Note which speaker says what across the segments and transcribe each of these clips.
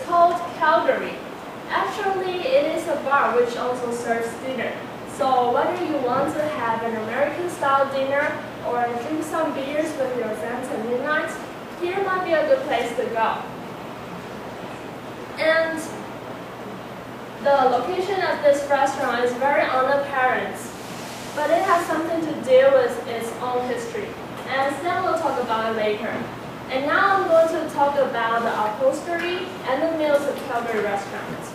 Speaker 1: called Calgary. Actually, it is a bar which also serves dinner. So whether you want to have an American-style dinner or drink some beers with your friends at midnight, here might be a good place to go. And the location of this restaurant is very unapparent, but it has something to do with its own history. And Stan will talk about it later. And now I'm going to talk about the upholstery and the meals of Calgary restaurants.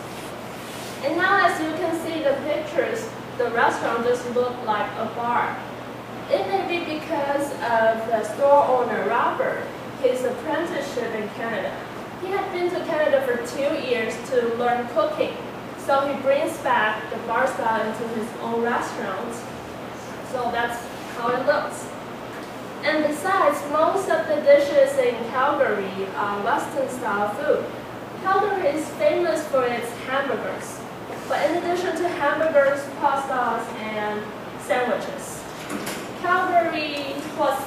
Speaker 1: And now as you can see the pictures, the restaurant just looked like a bar. It may be because of the store owner, Robert, his apprenticeship in Canada. He had been to Canada for 2 years to learn cooking. So he brings back the bar style into his own restaurant. So that's how it looks. And besides, most of the dishes in Calgary are Western style food. Calgary is famous for its hamburgers. But in addition to hamburgers, pastas, and sandwiches, Calgary, what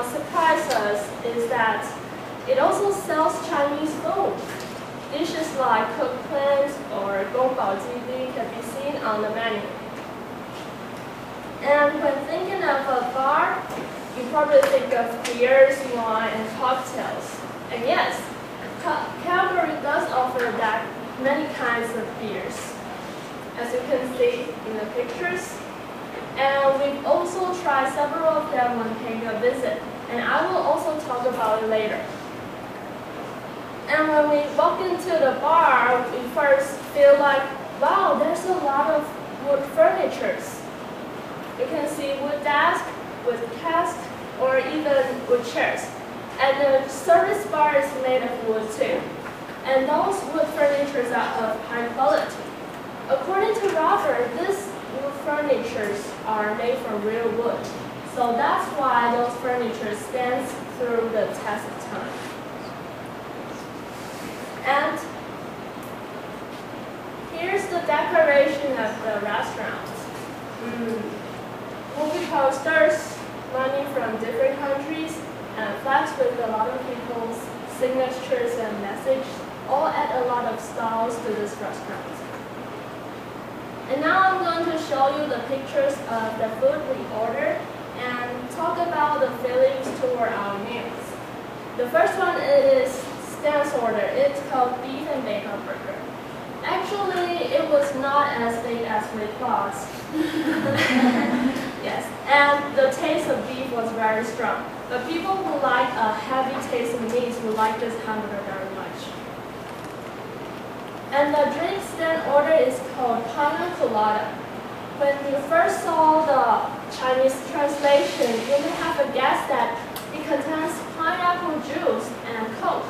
Speaker 1: surprised us is that it also sells Chinese food. Dishes like cooked clams or gongbao jili can be seen on the menu. And when thinking of a bar, you probably think of beers, wine, and cocktails. And yes, Calgary does offer that many kinds of beers, as you can see in the pictures. And we've also tried several of them when paying a visit, and I will also talk about it later. And when we walk into the bar, we first feel like, wow, there's a lot of wood furnitures. You can see wood desk, wood cask, or even wood chairs. And the service bar is made of wood too. And those wood furnitures are of high quality. According to Robert, these wood furnitures are made from real wood. So that's why those furniture stands through the test of time. And here's the decoration of the restaurant. Movie posters, money from different countries, and flags with a lot of people's signatures and messages all add a lot of styles to this restaurant. And now I'm going to show you the pictures of the food we ordered and talk about the fillings toward our meals. The first one is Stan's order. It's called beef and bacon burger. Actually, it was not as big as we thought. Yes, and the taste of beef was very strong. But people who like a heavy taste of meat will like this hamburger very much. And the drink Stan order is called Pina Colada. When you first saw the Chinese translation, you may have a guess that it contains pineapple juice and Coke.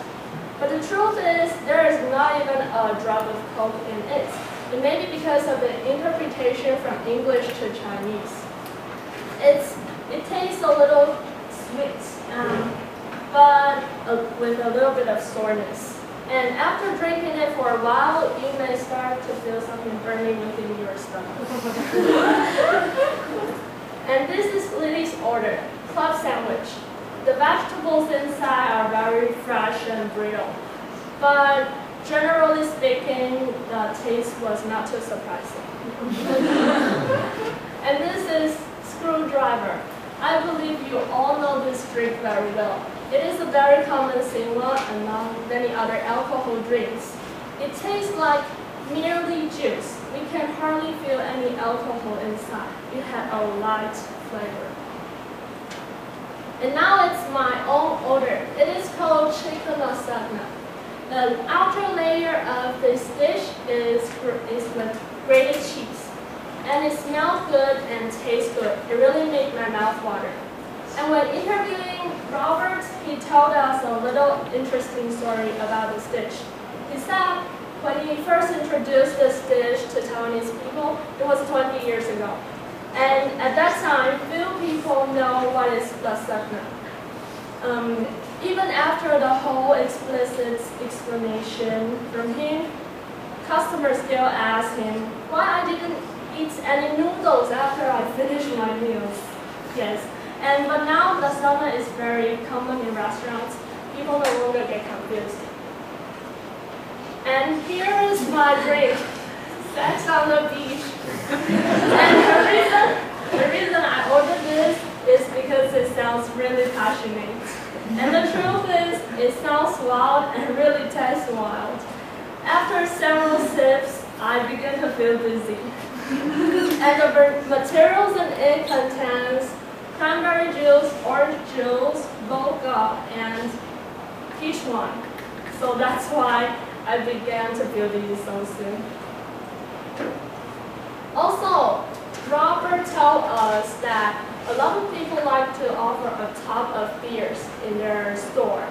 Speaker 1: But the truth is, there is not even a drop of Coke in it. It may be because of the interpretation from English to Chinese. It tastes a little sweet, but with a little bit of soreness. And after drinking it for a while, you may start to feel something burning within your stomach. And this is Lily's order, club sandwich. The vegetables inside are very fresh and brittle, but generally speaking, the taste was not too surprising. And this is Screwdriver. I believe you all know this drink very well. It is a very common symbol among many other alcohol drinks. It tastes like merely juice. You can hardly feel any alcohol inside. It had a light flavor. And now it's my own order. It is called chicken lasagna. The outer layer of this dish is with grated cheese. And it smells good and tastes good. It really made my mouth water. And when interviewing Robert, he told us a little interesting story about this dish. He said when he first introduced this dish to Taiwanese people, it was 20 years ago. And at that time, few people know what is lasagna. Even after the whole explicit explanation from him, customers still ask him why I didn't eat any noodles after I finished my meals. Yes, but now lasagna is very common in restaurants. People no longer get confused. And here is my drink, Sex on the Beach. And the reason I ordered this is because it sounds really passionate. And the truth is, it sounds wild and really tastes wild. After several sips, I began to feel dizzy. And the materials in it contains cranberry juice, orange juice, vodka, and peach wine. So that's why I began to feel dizzy so soon. Also, Robert told us that a lot of people like to offer a top of beers in their store,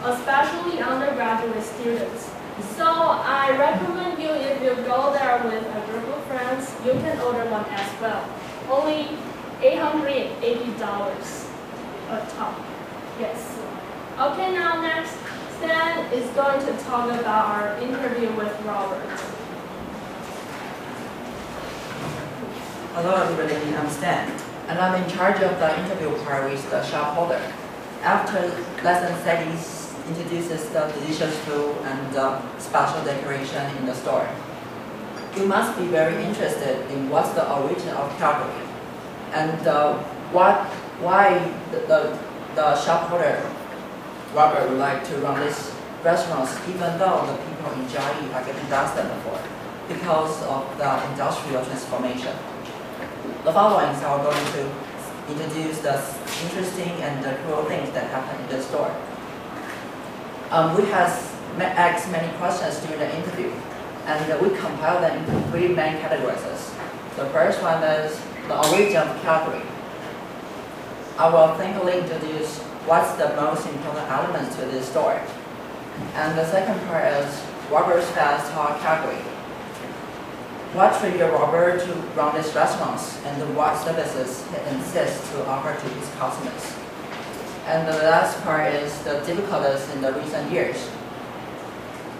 Speaker 1: especially undergraduate students. So I recommend you, if you go there with a group of friends, you can order one as well. Only $880 a top. Yes. Okay, now next, Stan is going to talk about our interview with Robert.
Speaker 2: Hello everybody, I'm Stan, and I'm in charge of the interview part with the shop holder. After lesson studies introduces the delicious food and the special decoration in the store. You must be very interested in what's the origin of Calgary and why the shop holder Robert would like to run these restaurants even though the people in Jiayi are getting dusted for because of the industrial transformation. The following is I'm going to introduce the interesting and the cool things that happen in the store. We have asked many questions during the interview, and we compile them into three main categories. The first one is the origin of Calgary. I will simply introduce what's the most important elements to this store. And the second part is Robert's fast talk Calgary. What triggered Robert to run these restaurants and what services he insists to offer to his customers. And the last part is the difficulties in the recent years.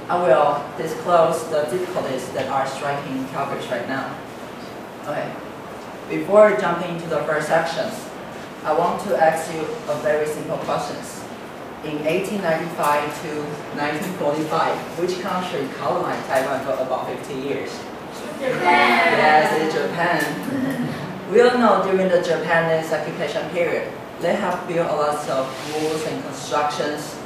Speaker 2: I will disclose the difficulties that are striking Calgary right now. Okay. Before jumping into the first sections, I want to ask you a very simple question. In 1895 to 1945, which country colonized Taiwan for about 50 years?
Speaker 1: Japan.
Speaker 2: Yes, it's Japan. We all know during the Japanese occupation period, they have built a lot of walls and constructions.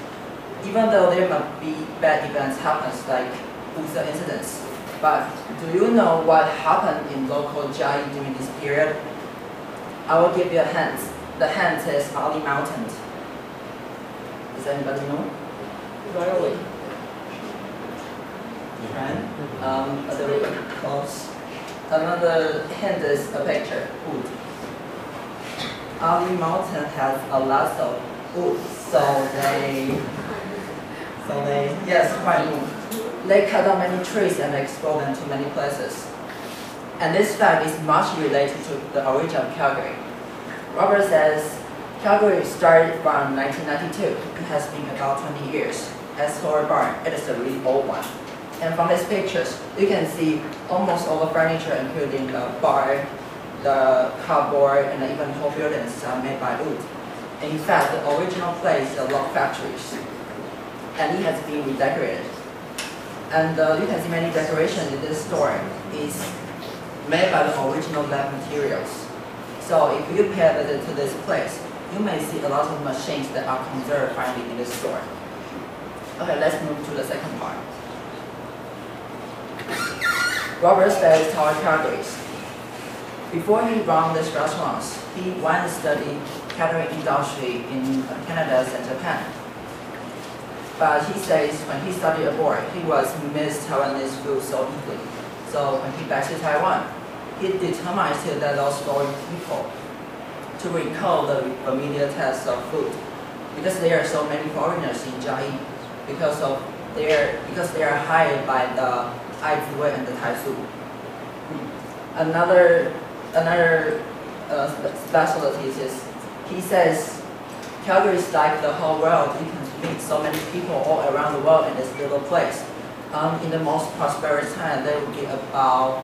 Speaker 2: Even though there might be bad events happens like Busa incidents. But do you know what happened in local Jiayi during this period? I will give you a hint. The hint is Ali Mountain. Does anybody know? Really? Right? A little bit close. Another hint is a picture, wood. Ali Mountain has a lot of wood, so they yes, quite wood. They cut down many trees and export them to many places. And this fact is much related to the origin of Calgary. Robert says Calgary started from 1992. It has been about 20 years. As for a barn, it is a really old one. And from these pictures, you can see almost all the furniture, including the bar, the cupboard, and even whole buildings are made by wood. In fact, the original place is a log factories, and it has been redecorated. And you can see many decorations in this store is made by the original lab materials. So if you pay a visit to this place, you may see a lot of machines that are conserved finally in this store. Okay, let's move to the second part. Robert studied Tower Calgary. Before he ran these restaurants, he went to study catering industry in Canada and Japan. But he says when he studied abroad, he was missed Taiwanese food so easily. So when he back to Taiwan, he determined to let those foreign people to recall the familiar taste of food, because there are so many foreigners in Jiayi, because they are hired by the Aizi and the Taisu. Another specialty is, he says, Calgary is like the whole world. You can meet so many people all around the world in this little place. In the most prosperous time, there will be about